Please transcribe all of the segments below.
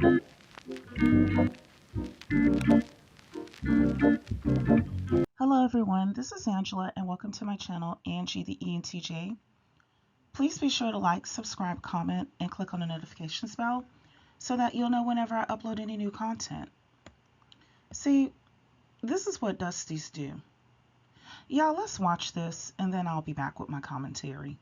Hello everyone, this is Angela and welcome to my channel, Angie the ENTJ. Please be sure to like, subscribe, comment, and click on the notifications bell so that you'll know whenever I upload any new content. See, this is what Dusties do. Y'all, let's watch this and then I'll be back with my commentary.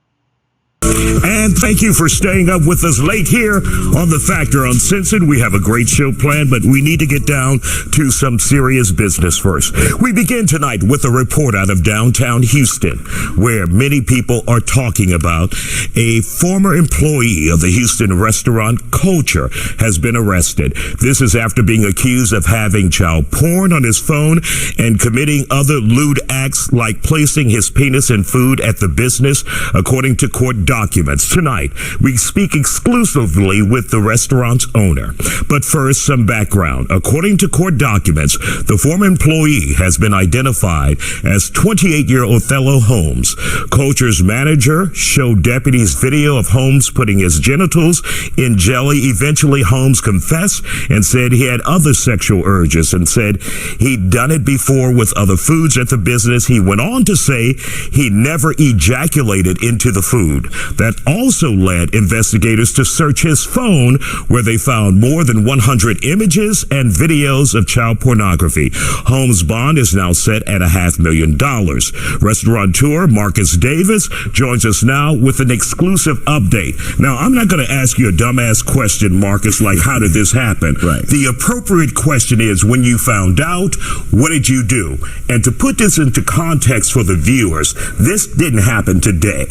And thank you for staying up with us late here on The Factor Uncensored. We have a great show planned, but we need to get down to some serious business first. We begin tonight with a report out of downtown Houston, where many people are talking about a former employee of the Houston restaurant Culture has been arrested. This is after being accused of having child porn on his phone and committing other lewd acts like placing his penis in food at the business, according to court documents. Tonight, we speak exclusively with the restaurant's owner. But first, some background. According to court documents, the former employee has been identified as 28-year-old Othello Holmes. Culture's manager showed deputies video of Holmes putting his genitals in jelly. Eventually, Holmes confessed and said he had other sexual urges and said he'd done it before with other foods at the business. He went on to say he never ejaculated into the food. That also led investigators to search his phone, where they found more than 100 images and videos of child pornography. Holmes' bond is now set at $500,000. Restaurateur Marcus Davis joins us now with an exclusive update. Now, I'm not going to ask you a dumbass question, Marcus, like how did this happen? Right. The appropriate question is, when you found out, what did you do? And to put this into context for the viewers, this didn't happen today.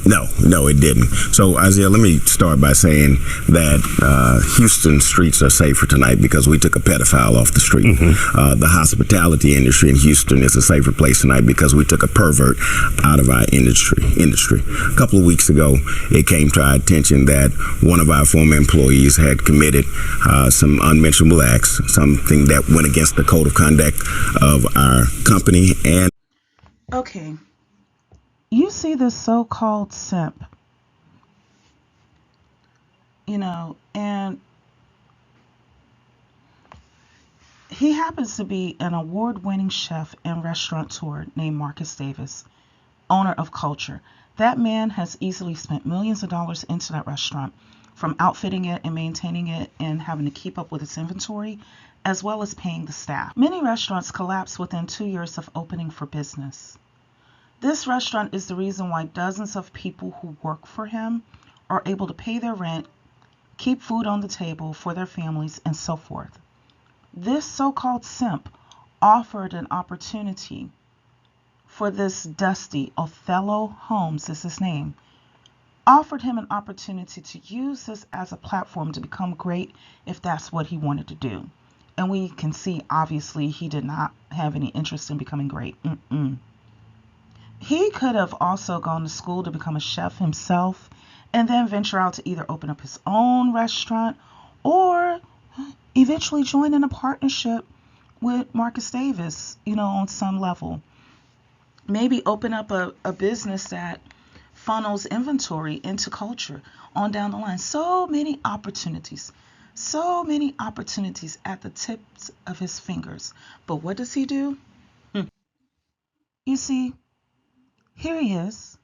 No, it didn't. So, Isaiah, let me start by saying that Houston streets are safer tonight because we took a pedophile off the street. Mm-hmm. The hospitality industry in Houston is a safer place tonight because we took a pervert out of our industry. A couple of weeks ago, it came to our attention that one of our former employees had committed some unmentionable acts, something that went against the code of conduct of our company. And Okay. You see this so-called simp, and he happens to be an award-winning chef and restaurateur named Marcus Davis, owner of Culture. That man has easily spent millions of dollars into that restaurant, from outfitting it and maintaining it and having to keep up with its inventory, as well as paying the staff. Many restaurants collapse within 2 years of opening for business. This restaurant is the reason why dozens of people who work for him are able to pay their rent, keep food on the table for their families, and so forth. This so-called simp offered an opportunity for this Dusty, Othello Holmes is his name, offered him an opportunity to use this as a platform to become great if that's what he wanted to do. And we can see, obviously, he did not have any interest in becoming great. He could have also gone to school to become a chef himself and then venture out to either open up his own restaurant or eventually join in a partnership with Marcus Davis, on some level. Maybe open up a business that funnels inventory into Culture on down the line. So many opportunities at the tips of his fingers. But what does he do? You see, here he is.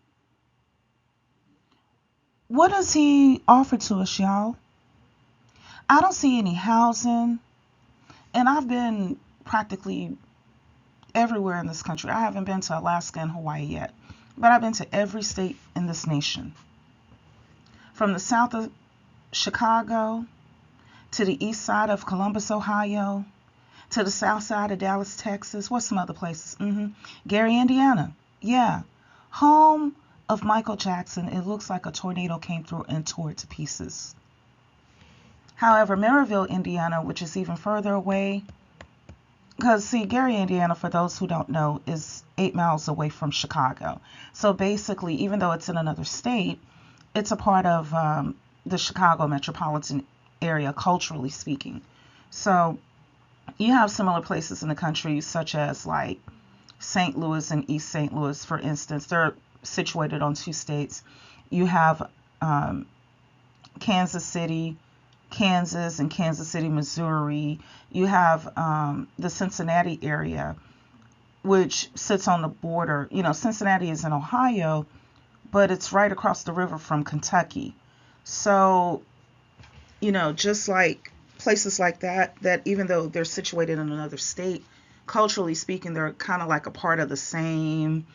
What does he offer to us, y'all? I don't see any housing. And I've been practically everywhere in this country. I haven't been to Alaska and Hawaii yet, but I've been to every state in this nation. From the south of Chicago to the east side of Columbus, Ohio, to the south side of Dallas, Texas. What's some other places? Gary, Indiana. Yeah. Home of Michael Jackson. It looks like a tornado came through and tore it to pieces. However, Maryville, Indiana, which is even further away, because see, Gary, Indiana, for those who don't know, is 8 miles away from Chicago. So basically, even though it's in another state, it's a part of the Chicago metropolitan area, culturally speaking. So you have similar places in the country, such as like St. Louis and East St. Louis, for instance. They're situated on 2 states. You have Kansas City, Kansas and Kansas City, Missouri. You have the Cincinnati area, which sits on the border. Cincinnati is in Ohio, but it's right across the river from Kentucky. So, just like places like that even though they're situated in another state, culturally speaking, they're kind of like a part of the same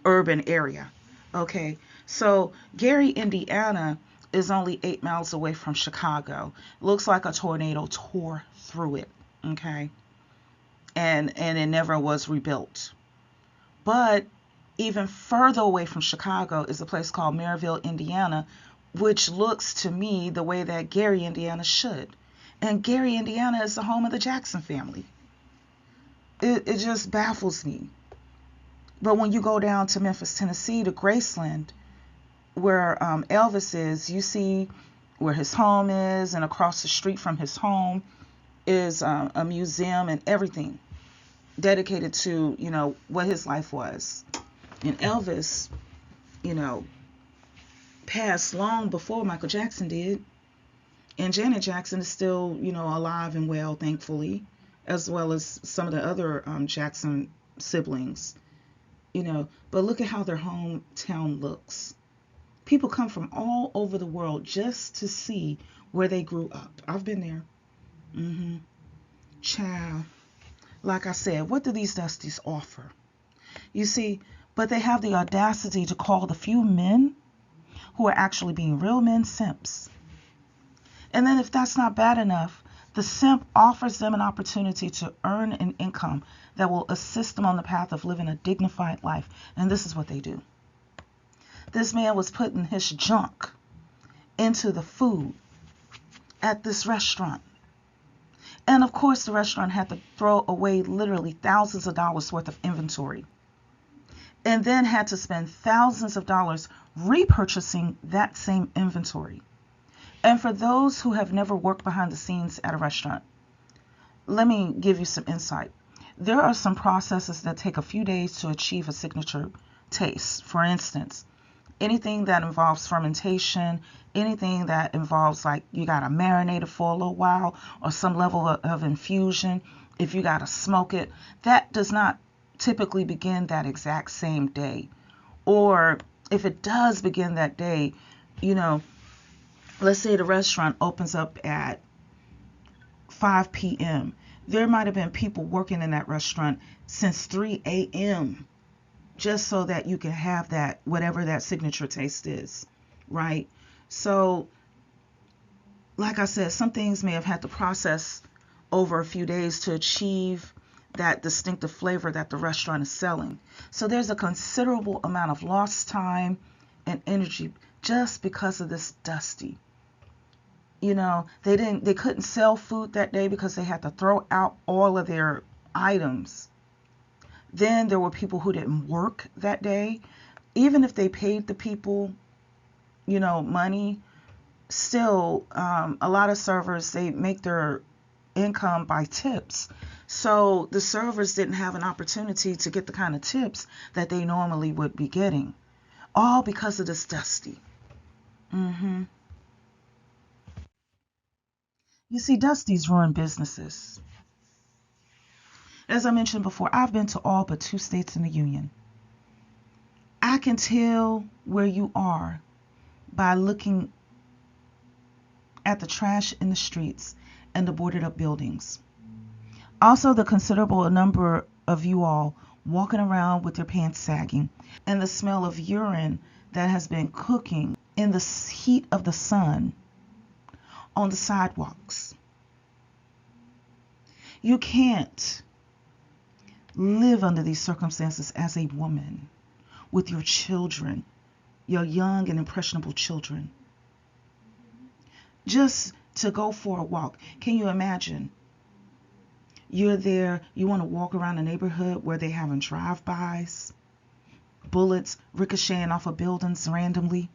urban area. Okay, so Gary, Indiana is only 8 miles away from Chicago. Looks like a tornado tore through it. Okay, and it never was rebuilt. But even further away from Chicago is a place called Maryville, Indiana, which looks to me the way that Gary, Indiana should. And Gary, Indiana is the home of the Jackson family. It just baffles me. But when you go down to Memphis, Tennessee, to Graceland, where Elvis is, you see where his home is, and across the street from his home is a museum and everything dedicated to, what his life was. And Elvis, you know, passed long before Michael Jackson did. And Janet Jackson is still, alive and well, thankfully, as well as some of the other Jackson siblings. But look at how their hometown looks. People come from all over the world just to see where they grew up. I've been there. Child. Like I said, what do these Dusties offer? You see, but they have the audacity to call the few men who are actually being real men simps. And then if that's not bad enough, the simp offers them an opportunity to earn an income that will assist them on the path of living a dignified life. And this is what they do. This man was putting his junk into the food at this restaurant. And of course, the restaurant had to throw away literally thousands of dollars worth of inventory. And then had to spend thousands of dollars repurchasing that same inventory. And for those who have never worked behind the scenes at a restaurant, let me give you some insight. There are some processes that take a few days to achieve a signature taste. For instance, anything that involves fermentation, anything that involves like you got to marinate it for a little while or some level of infusion, if you got to smoke it, that does not typically begin that exact same day. Or if it does begin that day, let's say the restaurant opens up at 5 p.m. There might have been people working in that restaurant since 3 a.m. just so that you can have that, whatever that signature taste is, right? So, like I said, some things may have had to process over a few days to achieve that distinctive flavor that the restaurant is selling. So there's a considerable amount of lost time and energy just because of this Dusty. They couldn't sell food that day because they had to throw out all of their items. Then there were people who didn't work that day. Even if they paid the people, money, still, a lot of servers, they make their income by tips. So the servers didn't have an opportunity to get the kind of tips that they normally would be getting. All because of this Dusty. You see, Dusties ruin businesses. As I mentioned before, I've been to all but 2 states in the Union. I can tell where you are by looking at the trash in the streets and the boarded up buildings. Also, the considerable number of you all walking around with your pants sagging, and the smell of urine that has been cooking in the heat of the sun on the sidewalks. You can't live under these circumstances as a woman with your children, your young and impressionable children. Just to go for a walk. Can you imagine? You're there, you want to walk around a neighborhood where they're having drive-bys, bullets ricocheting off of buildings randomly.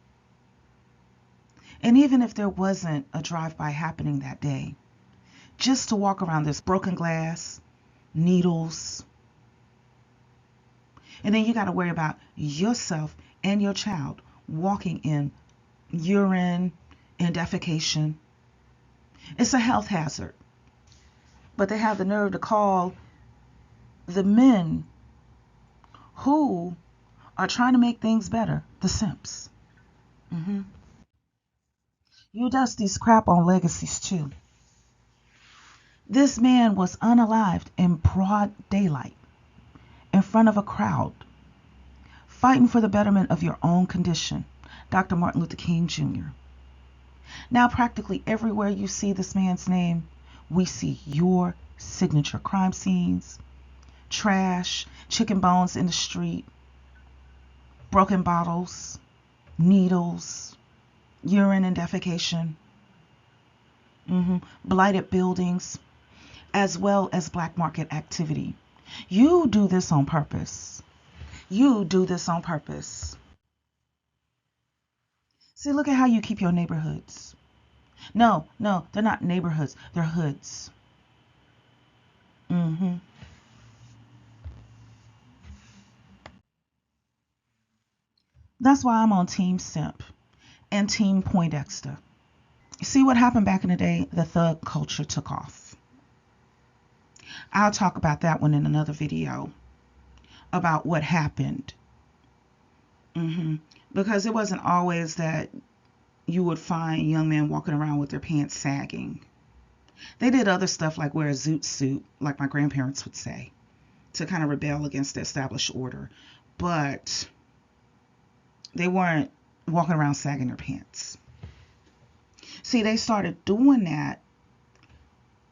And even if there wasn't a drive-by happening that day, just to walk around, there's broken glass, needles. And then you got to worry about yourself and your child walking in urine and defecation. It's a health hazard. But they have the nerve to call the men who are trying to make things better the simps. You dusties crap on legacies too. This man was unalived in broad daylight, in front of a crowd, fighting for the betterment of your own condition. Dr. Martin Luther King Jr. Now, practically everywhere you see this man's name, we see your signature crime scenes, trash, chicken bones in the street, broken bottles, needles, urine and defecation, blighted buildings, as well as black market activity. You do this on purpose. You do this on purpose. See, look at how you keep your neighborhoods. No, they're not neighborhoods. They're hoods. That's why I'm on Team Simp and Team Poindexter. See what happened back in the day? The thug culture took off. I'll talk about that one in another video about what happened. Because it wasn't always that you would find young men walking around with their pants sagging. They did other stuff like wear a zoot suit, like my grandparents would say, to kind of rebel against the established order. But they weren't walking around sagging their pants. See, they started doing that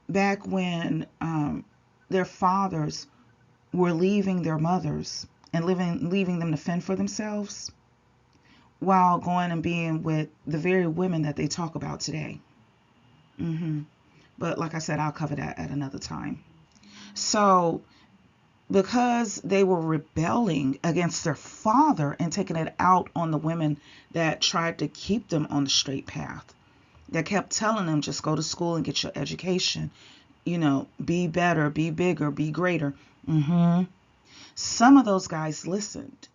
back when their fathers were leaving their mothers and leaving them to fend for themselves, while going and being with the very women that they talk about today. But like I said, I'll cover that at another time. So because they were rebelling against their father and taking it out on the women that tried to keep them on the straight path, that kept telling them, just go to school and get your education, be better, be bigger, be greater. Some of those guys listened.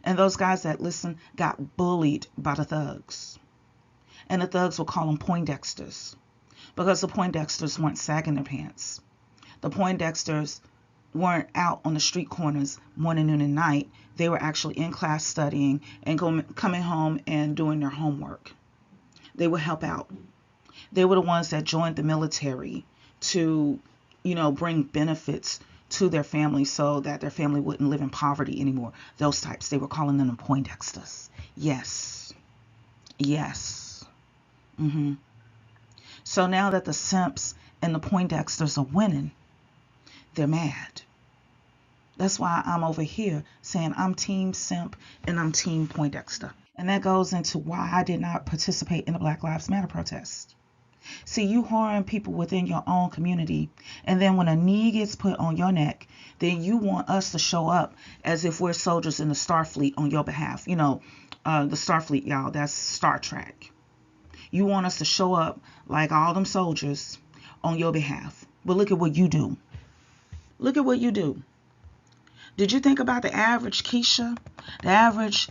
And those guys that listened got bullied by the thugs. And the thugs would call them Poindexters, because the Poindexters weren't sagging their pants. The Poindexters weren't out on the street corners morning, noon, and night. They were actually in class studying and coming home and doing their homework. They would help out. They were the ones that joined the military to, bring benefits to their family so that their family wouldn't live in poverty anymore. Those types. They were calling them the Poindexters. Yes. So now that the Simps and the Poindexters are winning, they're mad. That's why I'm over here saying I'm Team Simp and I'm Team Poindexter. And that goes into why I did not participate in the Black Lives Matter protest. See, you harm people within your own community, and then when a knee gets put on your neck, then you want us to show up as if we're soldiers in the Starfleet on your behalf. The Starfleet, y'all, that's Star Trek. You want us to show up like all them soldiers on your behalf. But look at what you do. Look at what you do. Did you think about the average Keisha, the average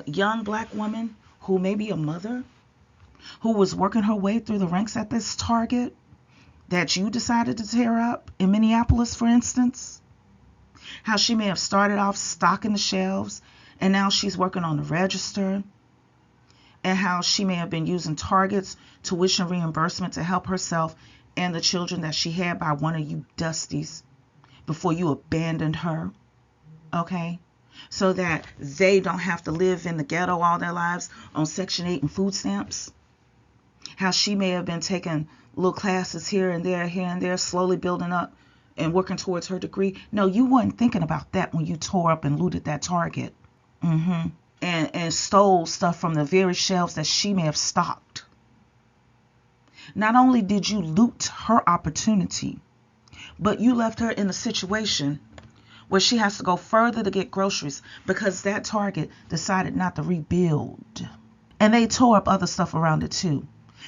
young black woman who may be a mother, who was working her way through the ranks at this Target that you decided to tear up in Minneapolis, for instance? How she may have started off stocking the shelves and now she's working on the register, and how she may have been using Target's tuition reimbursement to help herself and the children that she had by one of you dusties before you abandoned her, okay? So that they don't have to live in the ghetto all their lives on Section 8 and food stamps. How she may have been taking little classes here and there, slowly building up and working towards her degree. No, you weren't thinking about that when you tore up and looted that Target. And stole stuff from the very shelves that she may have stocked. Not only did you loot her opportunity, but you left her in a situation where she has to go further to get groceries because that Target decided not to rebuild. And they tore up other stuff around it too.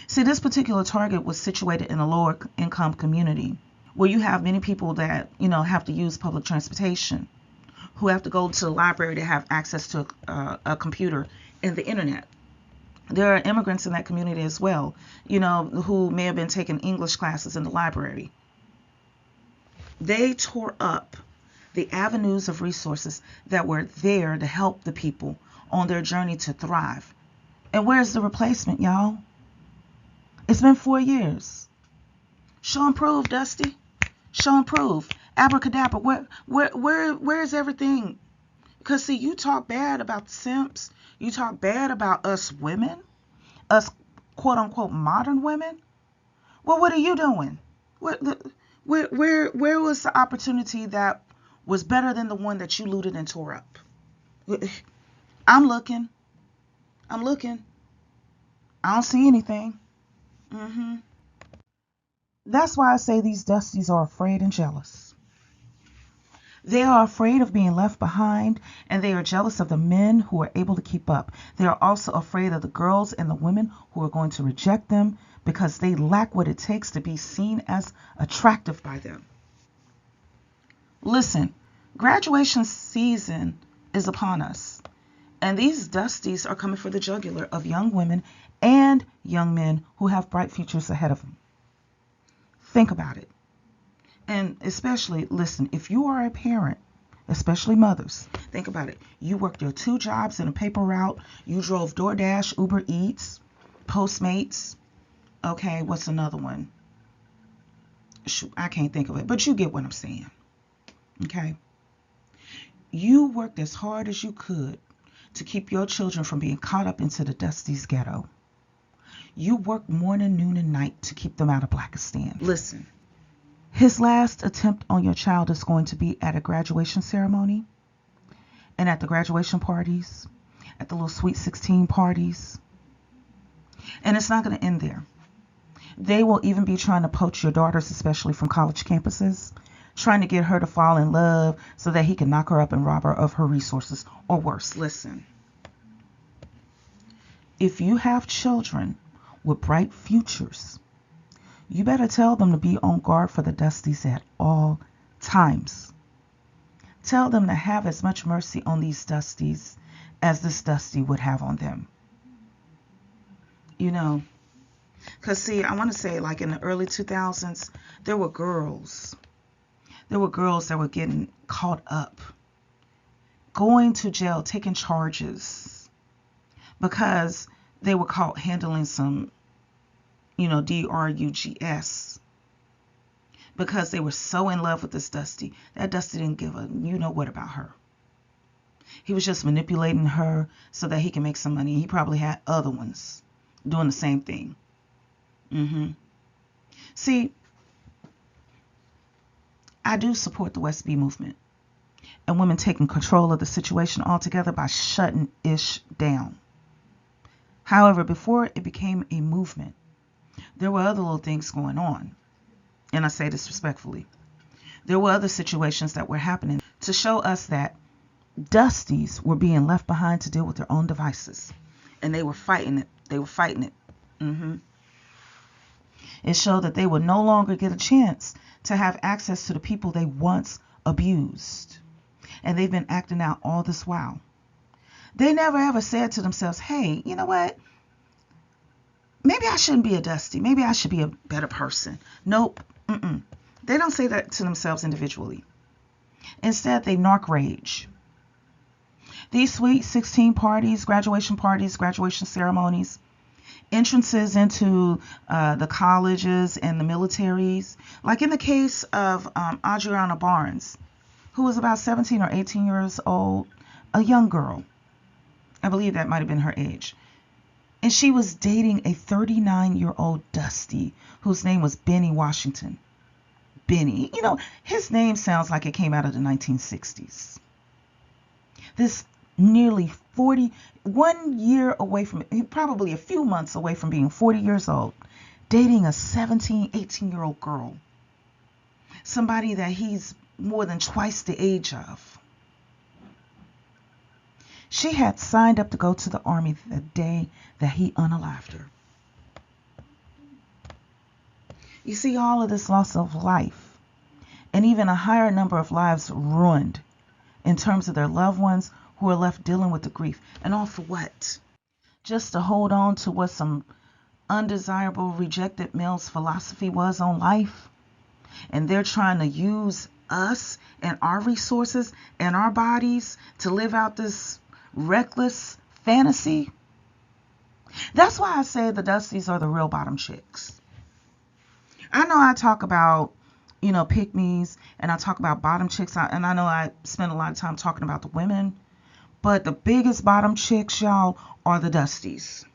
See, this particular Target was situated in a lower income community where you have many people that, have to use public transportation, who have to go to the library to have access to a computer and the internet. There are immigrants in that community as well, who may have been taking English classes in the library. They tore up the avenues of resources that were there to help the people on their journey to thrive. And where's the replacement, y'all? It's been 4 years. Show and prove, Dusty. Show and prove. Abracadabra. Where's everything? Because see, you talk bad about the simps. You talk bad about us women, us quote unquote modern women. Well, what are you doing? Where was the opportunity that was better than the one that you looted and tore up? I'm looking. I don't see anything. That's why I say these Dusties are afraid and jealous. They are afraid of being left behind, and they are jealous of the men who are able to keep up. They are also afraid of the girls and the women who are going to reject them because they lack what it takes to be seen as attractive by them. Listen, graduation season is upon us, and these Dusties are coming for the jugular of young women and young men who have bright futures ahead of them. Think about it. And especially, listen, if you are a parent, especially mothers, think about it. You worked your 2 jobs in a paper route. You drove DoorDash, Uber Eats, Postmates. Okay, what's another one? Shoot, I can't think of it, but you get what I'm saying. Okay? You worked as hard as you could to keep your children from being caught up into the Dusties ghetto. You worked morning, noon, and night to keep them out of Blackistan. Listen. His last attempt on your child is going to be at a graduation ceremony and at the graduation parties, at the little sweet 16 parties. And it's not going to end there. They will even be trying to poach your daughters, especially from college campuses, trying to get her to fall in love so that he can knock her up and rob her of her resources, or worse. Listen, if you have children with bright futures, you better tell them to be on guard for the Dusties at all times. Tell them to have as much mercy on these Dusties as this Dusty would have on them. Because see, I want to say like in the early 2000s, there were girls that were getting caught up, going to jail, taking charges because they were caught handling some drugs, because they were so in love with this Dusty. That Dusty didn't give a what about her. He was just manipulating her so that he can make some money. He probably had other ones doing the same thing. See, I do support the West B movement and women taking control of the situation altogether by shutting ish down. However, before it became a movement, there were other little things going on. And I say this respectfully. There were other situations that were happening to show us that Dusties were being left behind to deal with their own devices. And they were fighting it. It showed that they would no longer get a chance to have access to the people they once abused. And they've been acting out all this while. They never ever said to themselves, hey, you know what? Maybe I shouldn't be a Dusty. Maybe I should be a better person. Nope. They don't say that to themselves individually. Instead, they narc rage. These sweet 16 parties, graduation ceremonies, entrances into the colleges and the militaries, like in the case of Adriana Barnes, who was about 17 or 18 years old, a young girl. I believe that might have been her age. And she was dating a 39-year-old Dusty whose name was Benny Washington. Benny, his name sounds like it came out of the 1960s. This nearly 1 year away from, probably a few months away from being 40 years old, dating a 17, 18-year-old girl. Somebody that he's more than twice the age of. She had signed up to go to the army the day that he unalived her. You see, all of this loss of life, and even a higher number of lives ruined in terms of their loved ones who are left dealing with the grief. And all for what? just to hold on to what some undesirable rejected male's philosophy was on life. And they're trying to use us and our resources and our bodies to live out this reckless fantasy. That's why I say the Dusties are the real bottom chicks. I know I talk about, pick-me's, and I talk about bottom chicks, and I know I spend a lot of time talking about the women, but the biggest bottom chicks, y'all, are the Dusties.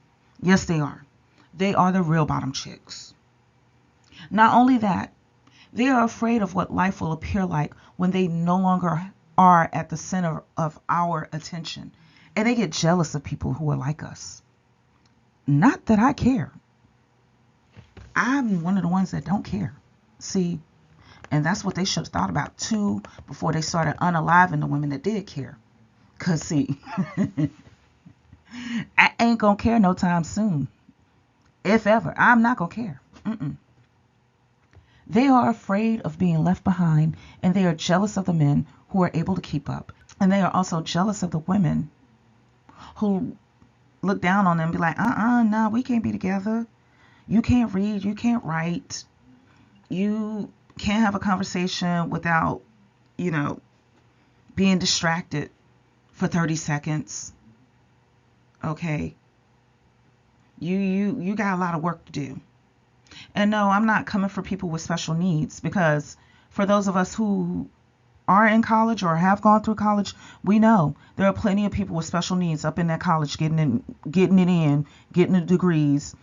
Yes, they are. They are the real bottom chicks. Not only that, they are afraid of what life will appear like when they no longer are at the center of our attention. And they get jealous of people who are like us. Not that I care. I'm one of the ones that don't care. See, and that's what they should have thought about too before they started unaliving the women that did care. Because see, I ain't going to care no time soon. If ever. I'm not going to care. They are afraid of being left behind, and they are jealous of the men who are able to keep up. And they are also jealous of the women who look down on them and be like, no, we can't be together. You can't read, you can't write. You can't have a conversation without, being distracted for 30 seconds. Okay. You got a lot of work to do. And no, I'm not coming for people with special needs, because for those of us who are in college or have gone through college, we know there are plenty of people with special needs up in that college getting the degrees.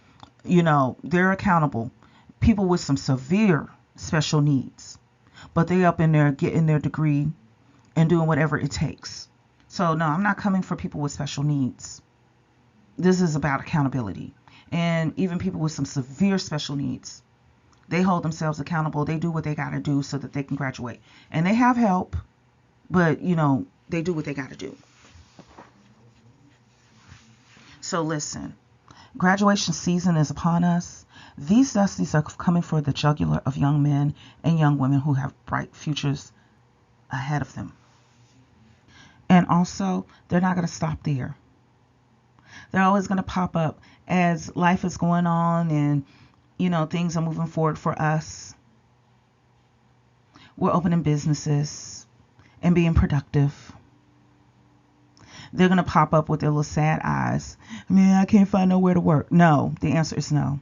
They're accountable. People with some severe special needs, but they up in there getting their degree and doing whatever it takes. So no, I'm not coming for people with special needs. This is about accountability. And even people with some severe special needs, they hold themselves accountable. They do what they got to do so that they can graduate. And they have help, but, they do what they got to do. So listen, graduation season is upon us. These Dusties are coming for the jugular of young men and young women who have bright futures ahead of them. And also, they're not going to stop there. They're always going to pop up as life is going on and, things are moving forward for us. We're opening businesses and being productive. They're going to pop up with their little sad eyes. Man, I can't find nowhere to work. No, the answer is no.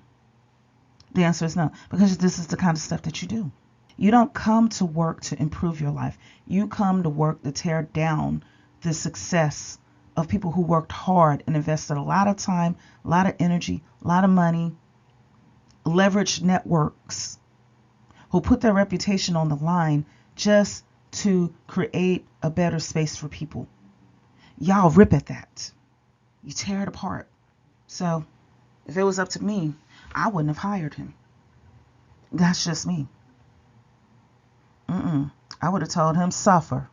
The answer is no, because this is the kind of stuff that you do. You don't come to work to improve your life. You come to work to tear down the success of people who worked hard and invested a lot of time, a lot of energy, a lot of money, leveraged networks, who put their reputation on the line just to create a better space for people. Y'all rip at that. You tear it apart. So if it was up to me, I wouldn't have hired him. That's just me. I would have told him, suffer.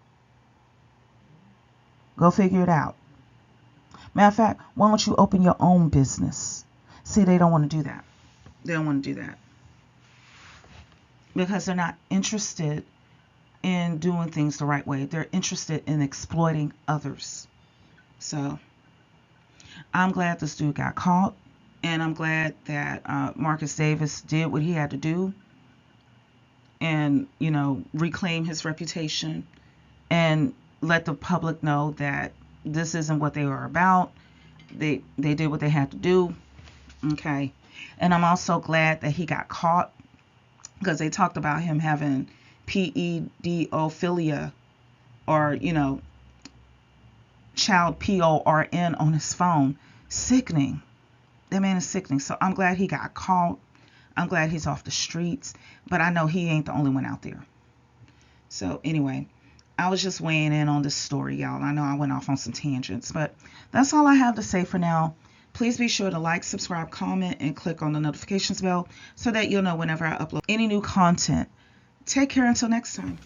Go figure it out. Matter of fact, why don't you open your own business? See, they don't want to do that. They don't want to do that. Because they're not interested in doing things the right way. They're interested in exploiting others. So, I'm glad this dude got caught. And I'm glad that Marcus Davis did what he had to do. And, reclaim his reputation. And let the public know that this isn't what they were about. They did what they had to do. Okay. And I'm also glad that he got caught, because they talked about him having p.e.d.o philia, or, child p.o.r.n. on his phone. Sickening. That man is sickening. So I'm glad he got caught. I'm glad he's off the streets. But I know he ain't the only one out there. So anyway, I was just weighing in on this story, y'all. I know I went off on some tangents, but that's all I have to say for now. Please be sure to like, subscribe, comment, and click on the notifications bell so that you'll know whenever I upload any new content. Take care until next time.